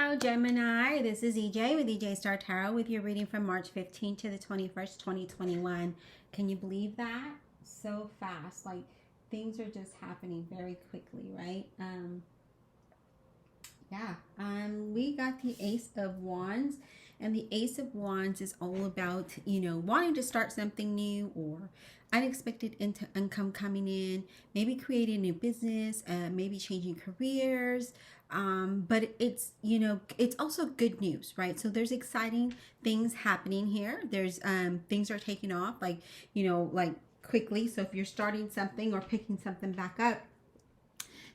Hello, Gemini. This is EJ with EJ Star Tarot with your reading from March 15th to the 21st, 2021. Can you believe that? So fast. Like, things are just happening very quickly, right? We got the Ace of Wands. And the Ace of Wands is all about, wanting to start something new or unexpected income coming in, maybe creating a new business, maybe changing careers. But it's, it's also good news, right? So there's exciting things happening here. There's things are taking off, like quickly. So if you're starting something or picking something back up,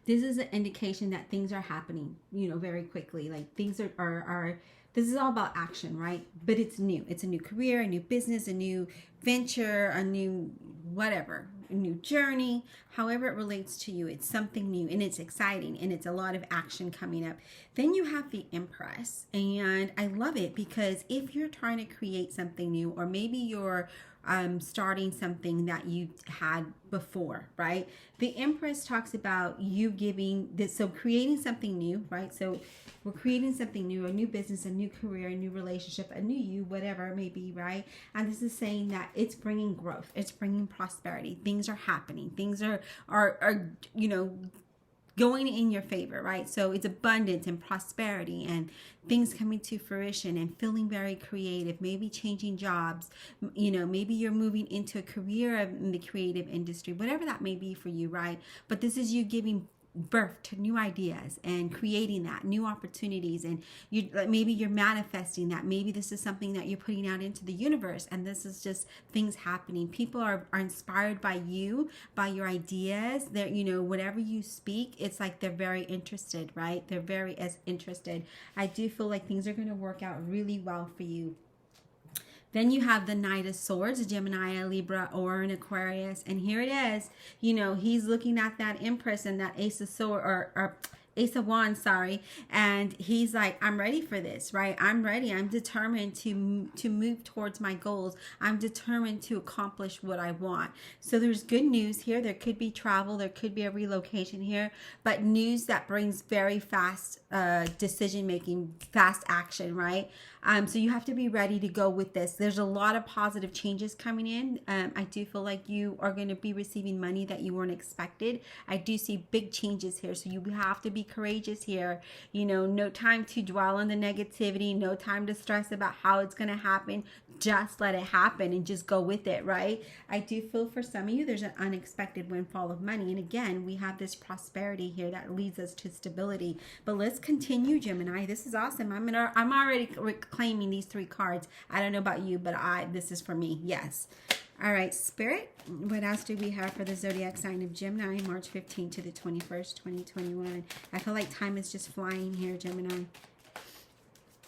this is an indication that things are happening, very quickly. Like things are this is all about action, right? But it's new. It's a new career, a new business, a new venture, a new whatever, a new journey, however it relates to you. It's something new and it's exciting and it's a lot of action coming up. Then you have the Empress, and I love it because if you're trying to create something new, or maybe you're starting something that you had before, right? The Empress talks about you giving this, so creating something new, right? So we're creating something new, a new business, a new career, a new relationship, a new you, whatever it may be, right? And this is saying that it's bringing growth, it's bringing prosperity. Things are happening. Things are going in your favor, right? So it's abundance and prosperity and things coming to fruition and feeling very creative, maybe changing jobs, maybe you're moving into a career in the creative industry, whatever that may be for you, right? But this is you giving birth to new ideas and creating that new opportunities, and maybe you're manifesting that. Maybe this is something that you're putting out into the universe, and this is just things happening. People are inspired by you, by your ideas. They're, whatever you speak, it's like they're very interested, right? They're very as interested. I do feel like things are going to work out really well for you. Then you have the Knight of Swords, a Gemini, a Libra, or an Aquarius. And here it is. He's looking at that Empress and that Ace of Swords, or Ace of Wands, sorry. And he's like, I'm ready for this, right? I'm ready. I'm determined to move towards my goals. I'm determined to accomplish what I want. So there's good news here. There could be travel. There could be a relocation here. But news that brings very fast decision-making, fast action, right? So you have to be ready to go with this. There's a lot of positive changes coming in. I do feel like you are going to be receiving money that you weren't expected. I do see big changes here. So you have to be courageous here. No time to dwell on the negativity. No time to stress about how it's going to happen. Just let it happen and just go with it, right? I do feel for some of you, there's an unexpected windfall of money. And again, we have this prosperity here that leads us to stability. But let's continue, Gemini. This is awesome. I'm already claiming these three cards. I don't know about you, but this is for me. Yes. All right, Spirit, what else do we have for the zodiac sign of Gemini, March 15th to the 21st, 2021? I feel like time is just flying here, Gemini.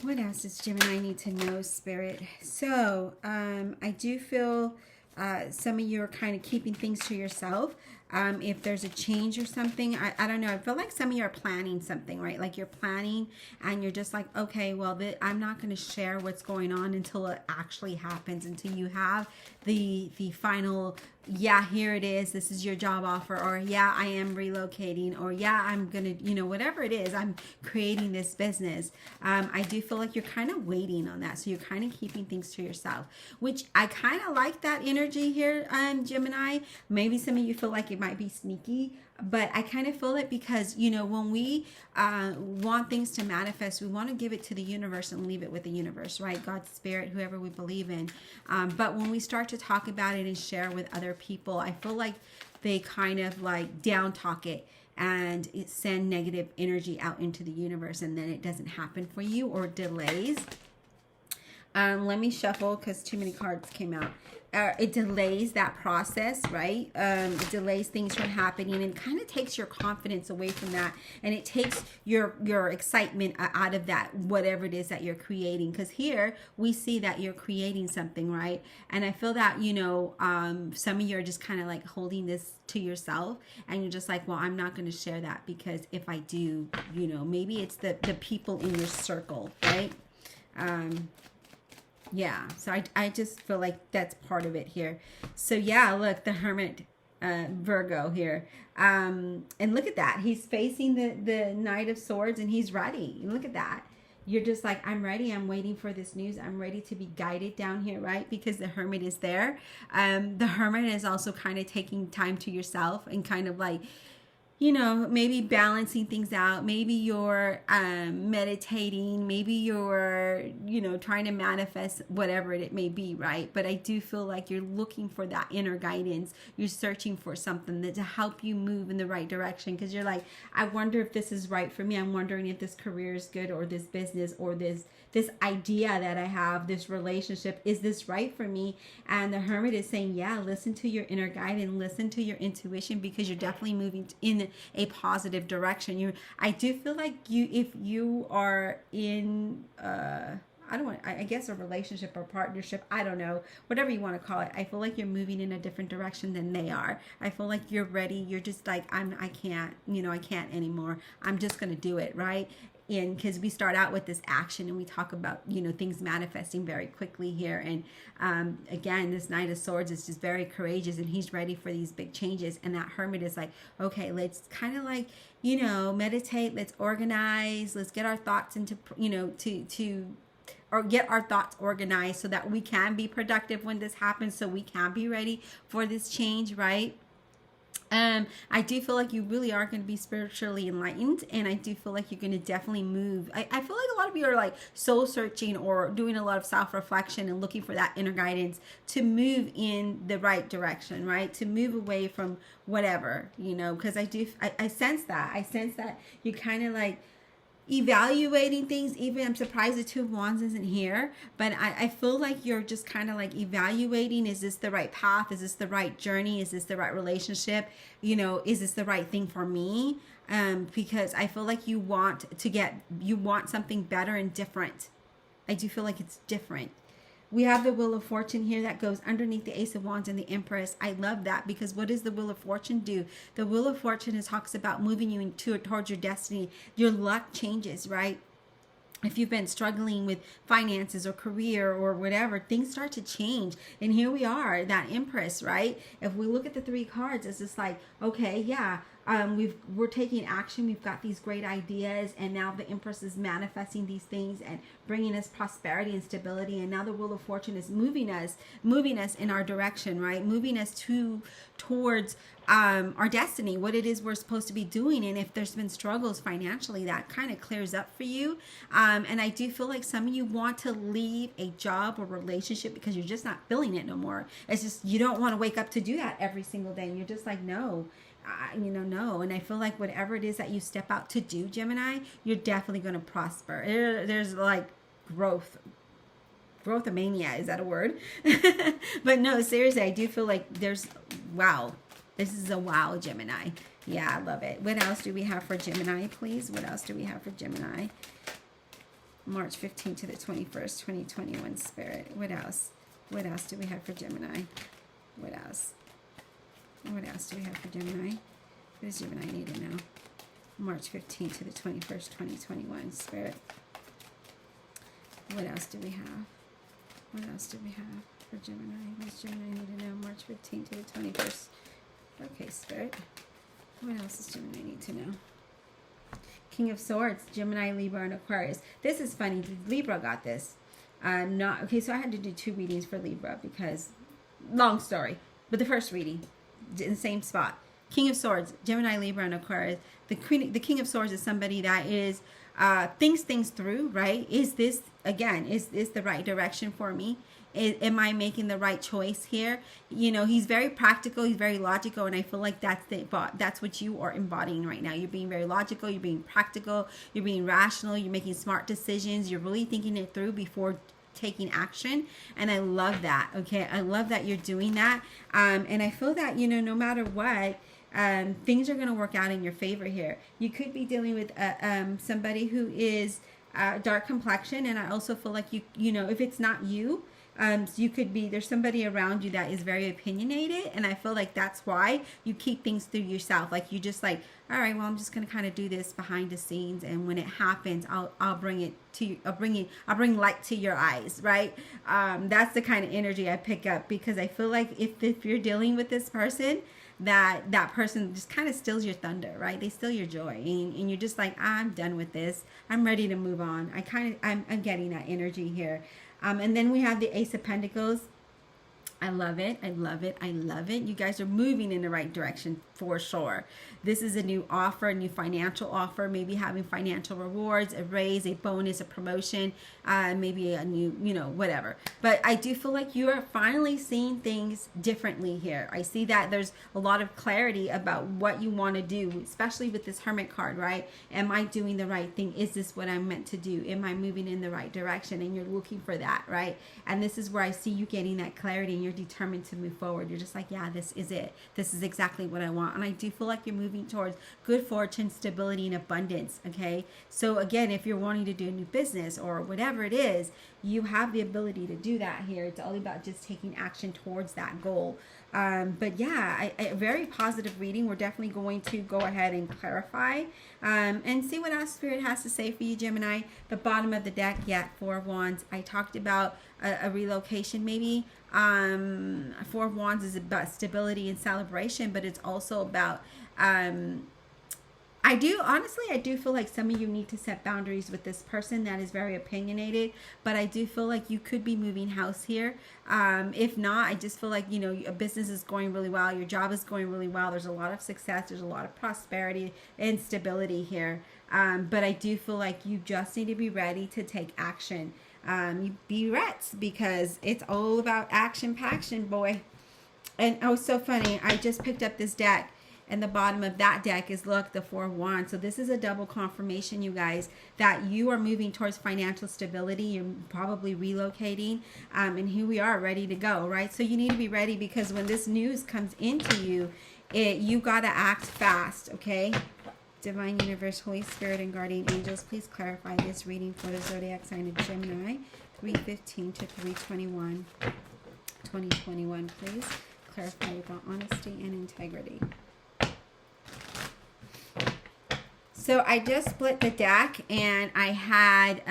What else does Gemini need to know, Spirit? So, I do feel some of you are kind of keeping things to yourself. If there's a change or something, I don't know. I feel like some of you are planning something, right? Like you're planning and you're just like, okay, well, I'm not going to share what's going on until it actually happens, until you have the final, yeah, here it is. This is your job offer, or yeah, I am relocating, or yeah, I'm going to, whatever it is, I'm creating this business. I do feel like you're kind of waiting on that. So you're kind of keeping things to yourself, which I kind of like that energy here, Gemini. Maybe some of you feel like it might be sneaky, but I kind of feel it because, when we want things to manifest, we want to give it to the universe and leave it with the universe, right? God's spirit, whoever we believe in. But when we start to talk about it and share with other people, I feel like they kind of like down talk it and it send negative energy out into the universe, and then it doesn't happen for you, or delays. Let me shuffle because too many cards came out. It delays that process, right? It delays things from happening and kind of takes your confidence away from that. And it takes your excitement out of that, whatever it is that you're creating. Because here we see that you're creating something, right? And I feel that, some of you are just kind of like holding this to yourself. And you're just like, well, I'm not going to share that because if I do, maybe it's the people in your circle, right? Yeah, so I just feel like that's part of it here. So yeah, look, the Hermit, Virgo here. And look at that. He's facing the Knight of Swords and he's ready. Look at that. you're just like, I'm ready. I'm waiting for this news. I'm ready to be guided down here, right? Because the Hermit is there. The Hermit is also kind of taking time to yourself and kind of like, you know, maybe balancing things out. Maybe you're meditating. Maybe you're, you know, trying to manifest whatever it may be, right? But I do feel like you're looking for that inner guidance. You're searching for something that to help you move in the right direction, because you're like, I wonder if this is right for me. I'm wondering if this career is good, or this business, or this idea that I have, this relationship, is this right for me? And the Hermit is saying, yeah, listen to your inner guide and listen to your intuition, because you're definitely moving in a positive direction. I do feel like if you are in I guess a relationship or partnership, I don't know, whatever you want to call it, I feel like you're moving in a different direction than they are. I feel like you're ready. You're just like, I can't, you know, I can't anymore. I'm just going to do it, right? And because we start out with this action and we talk about, you know, things manifesting very quickly here. And again, this Knight of Swords is just very courageous, and he's ready for these big changes. And that Hermit is like, okay, let's kind of like, you know, meditate. Let's organize. Let's get our thoughts into, you know, or get our thoughts organized so that we can be productive when this happens, so we can be ready for this change, right? I do feel like you really are going to be spiritually enlightened, and I do feel like you're going to definitely move. I feel like a lot of you are like soul searching or doing a lot of self-reflection and looking for that inner guidance to move in the right direction, right? To move away from whatever, you know, because I sense that you kind of like evaluating things. Even I'm surprised the Two of Wands isn't here, but I feel like you're just kind of like evaluating, is this the right path? Is this the right journey? Is this the right relationship? You know, is this the right thing for me? Because I feel like you want something better and different. I do feel like it's different. We have the Wheel of Fortune here that goes underneath the Ace of Wands and the Empress. I love that, because what does the Wheel of Fortune do? The Wheel of Fortune talks about moving you towards your destiny. Your luck changes, right? If you've been struggling with finances or career or whatever, things start to change. And here we are, that Empress, right? If we look at the three cards, it's just like, okay, yeah, we're taking action. We've got these great ideas, and now the Empress is manifesting these things and bringing us prosperity and stability. And now the Wheel of Fortune is moving us in our direction, right? Moving us towards our destiny, what it is we're supposed to be doing. And if there's been struggles financially, that kind of clears up for you. And I do feel like some of you want to leave a job or relationship because you're just not feeling it no more. It's just, you don't want to wake up to do that every single day. And you're just like, no. No. And I feel like whatever it is that you step out to do, Gemini, you're definitely going to prosper. There's like growth mania. Is that a word? But no, seriously, I do feel like wow. This is a wow, Gemini. Yeah, I love it. What else do we have for Gemini, please? What else do we have for Gemini? March 15th to the 21st, 2021 Spirit. What else? What else do we have for Gemini? What else? What else do we have for Gemini? What does Gemini need to know? March 15th to the 21st, 2021 Spirit. What else do we have? What else do we have for Gemini? What does Gemini need to know? March 15th to the 21st. Okay, Spirit. What else does Gemini need to know? King of Swords, Gemini, Libra, and Aquarius. This is funny. Libra got this. Okay, so I had to do 2 readings for Libra because, long story. But the first reading, in the same spot. King of Swords, Gemini, Libra, and Aquarius. The King of Swords is somebody that is thinks things through, right? Is this the right direction for me? Am I making the right choice here? You know, he's very practical. He's very logical. And I feel like that's what you are embodying right now. You're being very logical. You're being practical. You're being rational. You're making smart decisions. You're really thinking it through before taking action. And I love that. Okay. I love that you're doing that. And I feel that, you know, no matter what, things are going to work out in your favor here. You could be dealing with somebody who is dark complexion. And I also feel like you know, if it's not you, so you could be, there's somebody around you that is very opinionated, and I feel like that's why you keep things through yourself. Like you just like, all right, well, I'm just gonna kind of do this behind the scenes, and when it happens, I'll bring it to you. I'll bring light to your eyes, right? That's the kind of energy I pick up, because I feel like if you're dealing with this person, that person just kind of steals your thunder, right? They steal your joy, and you're just like, I'm done with this. I'm ready to move on. I'm getting that energy here. And then we have the Ace of Pentacles. I love it. I love it. I love it. You guys are moving in the right direction for sure. This is a new offer, a new financial offer, maybe having financial rewards, a raise, a bonus, a promotion, maybe a new, whatever. But I do feel like you are finally seeing things differently here. I see that there's a lot of clarity about what you want to do, especially with this Hermit card, right? Am I doing the right thing? Is this what I'm meant to do? Am I moving in the right direction? And you're looking for that, right? And this is where I see you getting that clarity, and you're determined to move forward. You're just like, yeah, this is it. This is exactly what I want. And I do feel like you're moving towards good fortune, stability, and abundance. Okay. So again, if you're wanting to do a new business or whatever it is, you have the ability to do that here. It's all about just taking action towards that goal. But yeah, a very positive reading. We're definitely going to go ahead and clarify and see what our Spirit has to say for you, Gemini. The bottom of the deck, yeah, Four of Wands. I talked about a relocation maybe. Four of Wands is about stability and celebration, but it's also about I do feel like some of you need to set boundaries with this person that is very opinionated, but I do feel like you could be moving house here. If not, I just feel like, a business is going really well. Your job is going really well. There's a lot of success. There's a lot of prosperity and stability here. But I do feel like you just need to be ready to take action. You be Rets, because it's all about action, boy. And oh, so funny. I just picked up this deck, and the bottom of that deck is, look, the Four of Wands. So this is a double confirmation, you guys, that you are moving towards financial stability. You're probably relocating, and here we are, ready to go, right? So you need to be ready, because when this news comes into you, you got to act fast, okay? Divine Universe, Holy Spirit, and Guardian Angels, please clarify this reading for the zodiac sign of Gemini, 3/15 to 3/21, 2021, please. Clarify with all honesty and integrity. So I just split the deck, and I had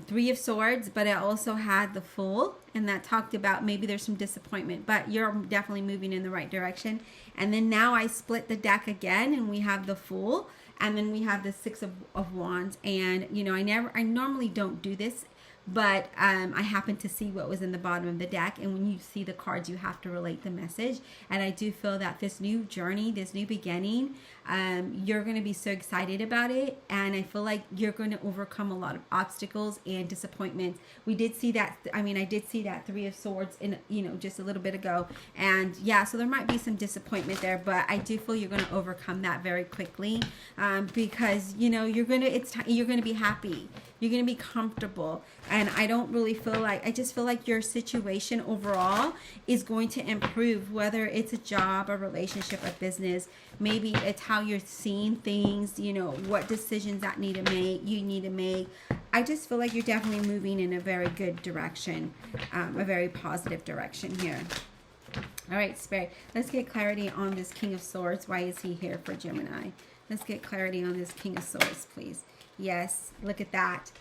Three of Swords, but I also had the Fool, and that talked about maybe there's some disappointment, but you're definitely moving in the right direction. And then now I split the deck again, and we have the Fool, and then we have the Six of Wands. And I normally don't do this, but I happened to see what was in the bottom of the deck, and when you see the cards, you have to relate the message. And I do feel that this new journey, this new beginning, you're going to be so excited about it, and I feel like you're going to overcome a lot of obstacles and disappointments. We did see that. I did see that Three of Swords in just a little bit ago, and yeah, so there might be some disappointment there, but I do feel you're going to overcome that very quickly, because you're going to be happy. You're going to be comfortable. And I just feel like your situation overall is going to improve, whether it's a job, a relationship, a business. Maybe it's how you're seeing things, what decisions that you need to make. I just feel like you're definitely moving in a very good direction, a very positive direction here. All right, Spirit, let's get clarity on this King of Swords. Why is he here for Gemini? Let's get clarity on this King of Swords, please. Yes, look at that.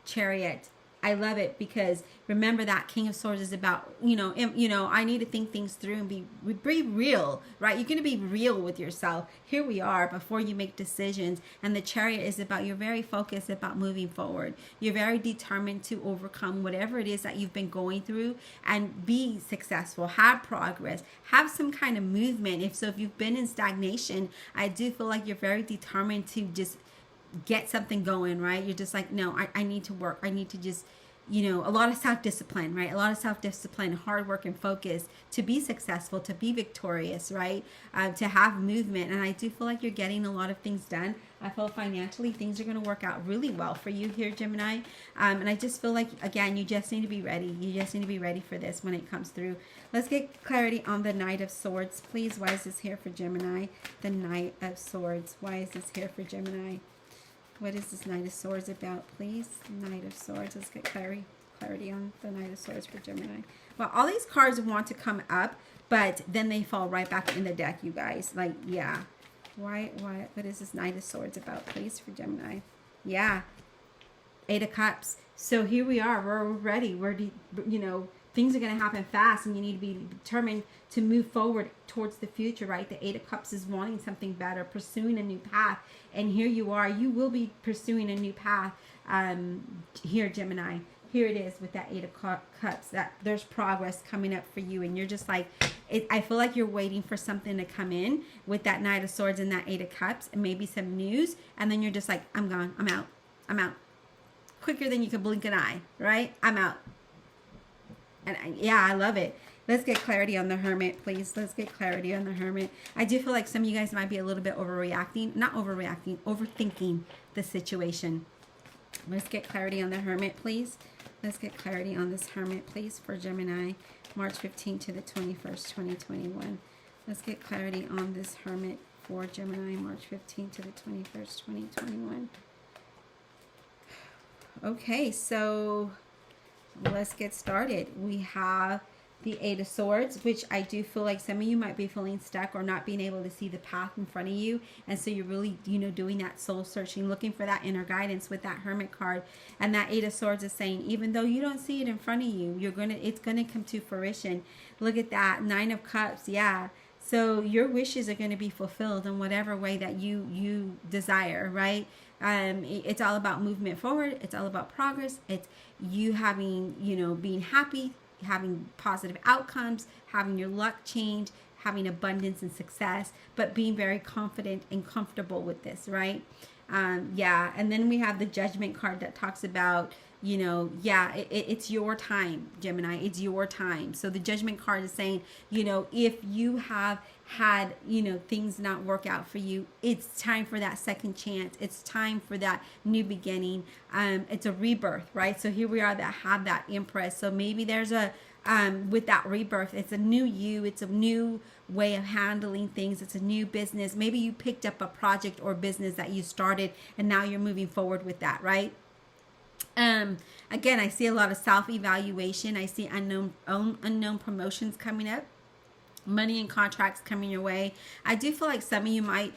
Chariot. I love it, because remember that King of Swords is about, I need to think things through and be real, right? You're going to be real with yourself. Here we are before you make decisions. And the Chariot is about, you're very focused about moving forward. You're very determined to overcome whatever it is that you've been going through and be successful, have progress, have some kind of movement. If you've been in stagnation, I do feel like you're very determined to just get something going, right? You're just like, no, I need to work. I need to just, a lot of self-discipline, right? A lot of self-discipline, hard work, and focus to be successful, to be victorious, right? To have movement. And I do feel like you're getting a lot of things done. I feel financially things are going to work out really well for you here, Gemini. And I just feel like, again, you just need to be ready. You just need to be ready for this when it comes through. Let's get clarity on the Knight of Swords, please. Why is this here for Gemini? The Knight of Swords. Why is this here for Gemini? What is this Knight of Swords about, please? Knight of Swords. Let's get clarity on the Knight of Swords for Gemini. Well, all these cards want to come up, but then they fall right back in the deck, you guys. Like, yeah. What is this Knight of Swords about, please, for Gemini? Yeah. Eight of Cups. So here we are. We're ready. We're, things are going to happen fast, and you need to be determined to move forward towards the future, right? The Eight of Cups is wanting something better, pursuing a new path. And here you are. You will be pursuing a new path here, Gemini. Here it is with that Eight of Cups, that there's progress coming up for you. And you're just like, I feel like you're waiting for something to come in with that Knight of Swords and that Eight of Cups, and maybe some news. And then you're just like, I'm gone. I'm out. I'm out. Quicker than you can blink an eye, right? I'm out. And yeah, I love it. Let's get clarity on the Hermit, please. Let's get clarity on the Hermit. I do feel like some of you guys might be a little bit overreacting. Not overreacting, overthinking the situation. Let's get clarity on the Hermit, please. Let's get clarity on this Hermit, please, for Gemini, March 15th to the 21st, 2021. Let's get clarity on this Hermit for Gemini, March 15th to the 21st, 2021. Okay, so let's get started. We have the Eight of Swords, which I do feel like some of you might be feeling stuck or not being able to see the path in front of you. And so you're really, doing that soul searching, looking for that inner guidance with that Hermit card. And that Eight of Swords is saying, even though you don't see it in front of you, it's going to come to fruition. Look at that. Nine of Cups. Yeah. So your wishes are going to be fulfilled in whatever way that you desire, right? It's all about movement forward. It's all about progress. It's you having, being happy, having positive outcomes, having your luck change, having abundance and success, but being very confident and comfortable with this, right? Yeah. And then we have the Judgment card that talks about, it's your time, Gemini. It's your time. So the Judgment card is saying, if you have had, things not work out for you, it's time for that second chance. It's time for that new beginning. It's a rebirth, right? So here we are that have that Empress. So maybe there's with that rebirth, it's a new you. It's a new way of handling things. It's a new business. Maybe you picked up a project or business that you started and now you're moving forward with that, right? Again, I see a lot of self-evaluation. I see unknown promotions coming up, money and contracts coming your way. I do feel like some of you might,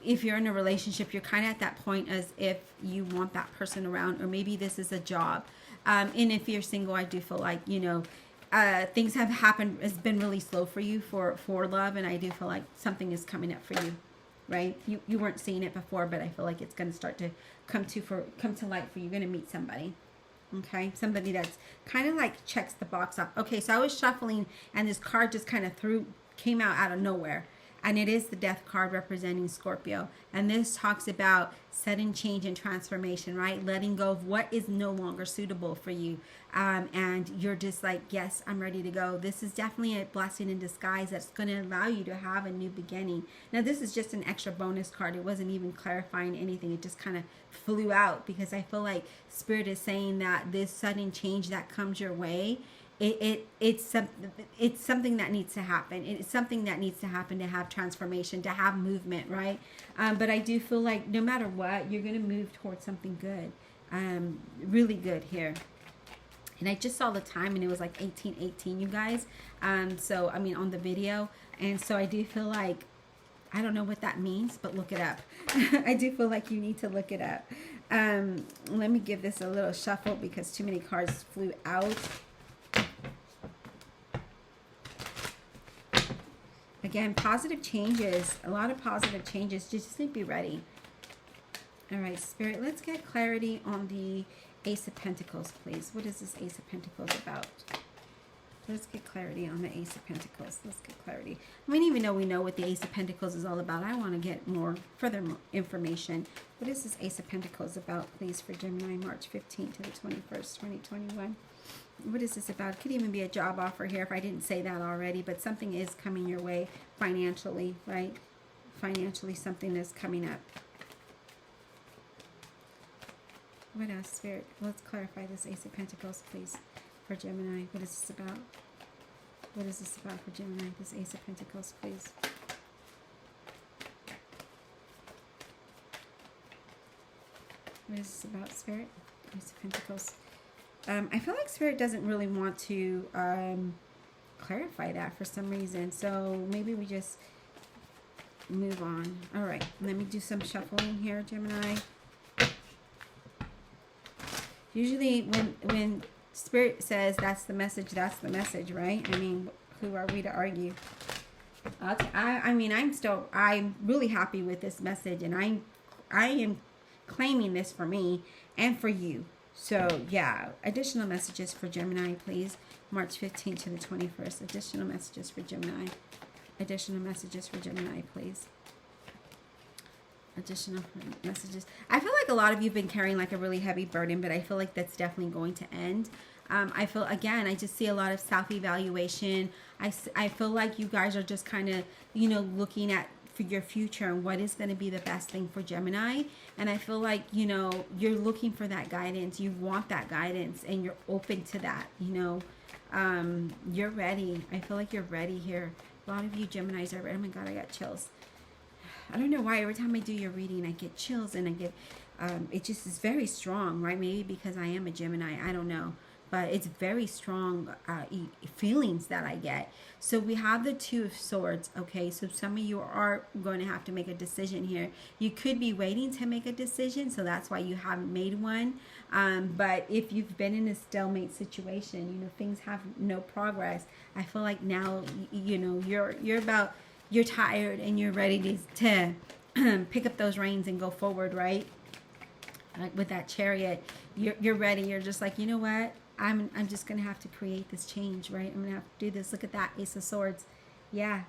if you're in a relationship, you're kind of at that point as if you want that person around, or maybe this is a job. And if you're single, I do feel like, things have happened. It's been really slow for you for love. And I do feel like something is coming up for you. Right? You weren't seeing it before, but I feel like it's going to start to come to light for you. You're going to meet somebody. Okay? Somebody that's kind of like checks the box off. Okay, so I was shuffling and this card just kind of came out of nowhere. And it is the Death card representing Scorpio. And this talks about sudden change and transformation, right? Letting go of what is no longer suitable for you. And you're just like, yes, I'm ready to go. This is definitely a blessing in disguise that's going to allow you to have a new beginning. Now, this is just an extra bonus card. It wasn't even clarifying anything. It just kind of flew out because I feel like Spirit is saying that this sudden change that comes your way, it's something that needs to happen. It's something that needs to happen to have transformation, to have movement, right? But I do feel like no matter what, you're going to move towards something good, really good here. And I just saw the time and it was like 18:18, you guys. So, I mean, on the video. And so I do feel like, I don't know what that means, but look it up. I do feel like you need to look it up. Let me give this a little shuffle because too many cards flew out. Again, positive changes, a lot of positive changes. Just be ready. All right, Spirit, let's get clarity on the Ace of Pentacles, please. What is this Ace of Pentacles about? Let's get clarity on the Ace of Pentacles. Let's get clarity. I mean, even though we know what the Ace of Pentacles is all about, I want to get further information. What is this Ace of Pentacles about, please, for Gemini, March 15th to the 21st, 2021? What is this about? It could even be a job offer here if I didn't say that already, but something is coming your way financially, right? Financially, something is coming up. What else, Spirit? Let's clarify this Ace of Pentacles, please, for Gemini. What is this about? What is this about for Gemini? This Ace of Pentacles, please. What is this about, Spirit? Ace of Pentacles. I feel like Spirit doesn't really want to clarify that for some reason. So maybe we just move on. All right. Let me do some shuffling here, Gemini. Usually when Spirit says that's the message, right? I mean, who are we to argue? I'm really happy with this message, and I am claiming this for me and for you. So yeah, additional messages for Gemini, please. March 15th to the 21st. Additional messages for Gemini. Additional messages for Gemini, please. Additional messages. I feel like a lot of you have been carrying like a really heavy burden, but I feel like that's definitely going to end. I feel, again, I just see a lot of self-evaluation. I feel like you guys are just kind of, looking at for your future and what is going to be the best thing for Gemini. And I feel like, you're looking for that guidance. You want that guidance and you're open to that, you're ready. I feel like you're ready here. A lot of you Geminis are ready. Oh my God, I got chills. I don't know why every time I do your reading, I get chills and I get, it just is very strong, right? Maybe because I am a Gemini. I don't know. But it's very strong feelings that I get. So we have the Two of Swords, okay? So some of you are going to have to make a decision here. You could be waiting to make a decision, so that's why you haven't made one. But if you've been in a stalemate situation, things have no progress. I feel like now, you're tired and you're ready to pick up those reins and go forward, right? Like with that Chariot, you're ready. You're just like, you know what? I'm just going to have to create this change, right? I'm going to have to do this. Look at that Ace of Swords. Yeah.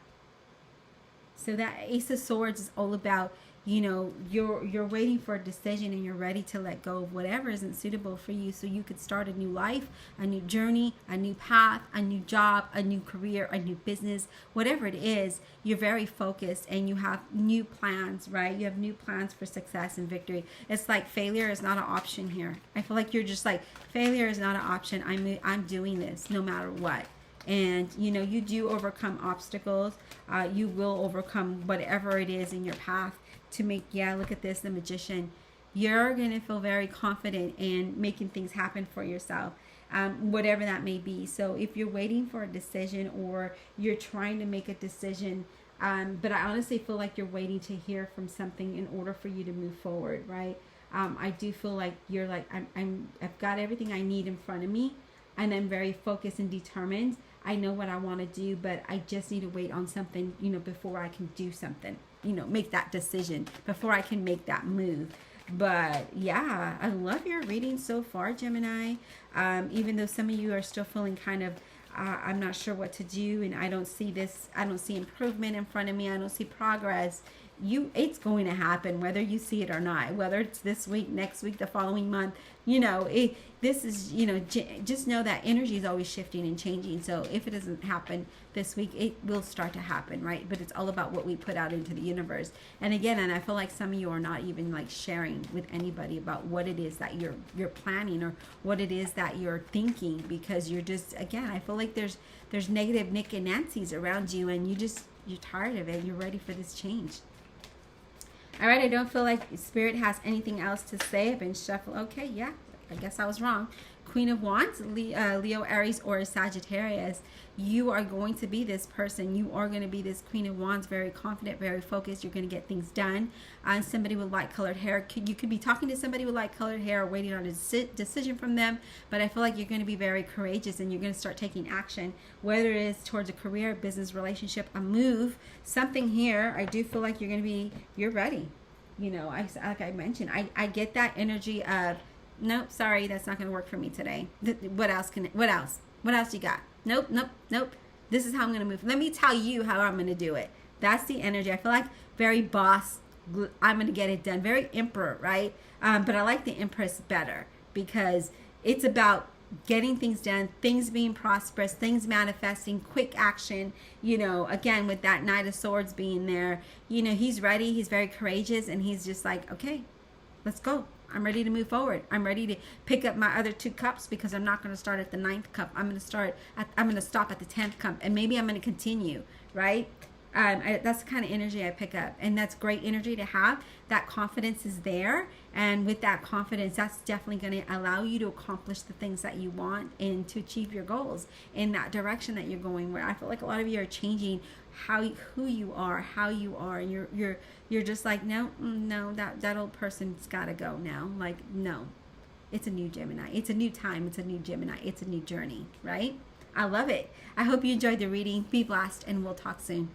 So that Ace of Swords is all about, you're waiting for a decision and you're ready to let go of whatever isn't suitable for you so you could start a new life, a new journey, a new path, a new job, a new career, a new business, whatever it is. You're very focused and you have new plans, right? You have new plans for success and victory. It's like failure is not an option here. I feel like you're just like, failure is not an option. I'm doing this no matter what. And, you do overcome obstacles. You will overcome whatever it is in your path to make, look at this, the Magician. You're going to feel very confident in making things happen for yourself, whatever that may be. So if you're waiting for a decision or you're trying to make a decision, but I honestly feel like you're waiting to hear from something in order for you to move forward, right? I do feel like you're like, I've got everything I need in front of me and I'm very focused and determined. I know what I want to do, but I just need to wait on something, before I can do something, make that decision, before I can make that move. But yeah, I love your reading so far, Gemini. Even though some of you are still feeling kind of, I'm not sure what to do, and I don't see improvement in front of me. I don't see progress. It's going to happen whether you see it or not, whether it's this week, next week, the following month. This is, just know that energy is always shifting and changing. So if it doesn't happen this week, it will start to happen, right? But it's all about what we put out into the universe. And again, and I feel like some of you are not even like sharing with anybody about what it is that you're planning or what it is that you're thinking, because you're just, again, I feel like there's negative Nick and Nancy's around you, and you're tired of it. You're ready for this change. All right, I don't feel like Spirit has anything else to say. I've been shuffled. Okay, yeah, I guess I was wrong. Queen of Wands, Leo, Aries, or Sagittarius. You are going to be this person. You are going to be this Queen of Wands, very confident, very focused. You're going to get things done. Somebody with light colored hair. You could be talking to somebody with light colored hair or waiting on a decision from them. But I feel like you're going to be very courageous and you're going to start taking action, whether it is towards a career, business, relationship, a move, something here. I do feel like you're ready. Like I mentioned, I get that energy of, nope, sorry, that's not going to work for me today. What else you got? Nope. This is how I'm going to move. Let me tell you how I'm going to do it. That's the energy. I feel like very boss. I'm going to get it done. Very emperor, right? But I like the empress better because it's about getting things done, things being prosperous, things manifesting, quick action. Again, with that Knight of Swords being there, he's ready. He's very courageous, and he's just like, okay, let's go. I'm ready to move forward. I'm ready to pick up my other 2 cups because I'm not going to start at the 9th cup. I'm going to stop at the 10th cup, and maybe I'm going to continue, right? That's the kind of energy I pick up, and that's great energy to have. That confidence is there, and with that confidence, that's definitely going to allow you to accomplish the things that you want and to achieve your goals in that direction that you're going. Where I feel like a lot of you are changing who you are, and you're just like, no, that old person's got to go now. Like, no, It's a new Gemini. It's a new time. It's a new Gemini. It's a new journey, right? I love it. I hope you enjoyed the reading. Be blessed, and we'll talk soon.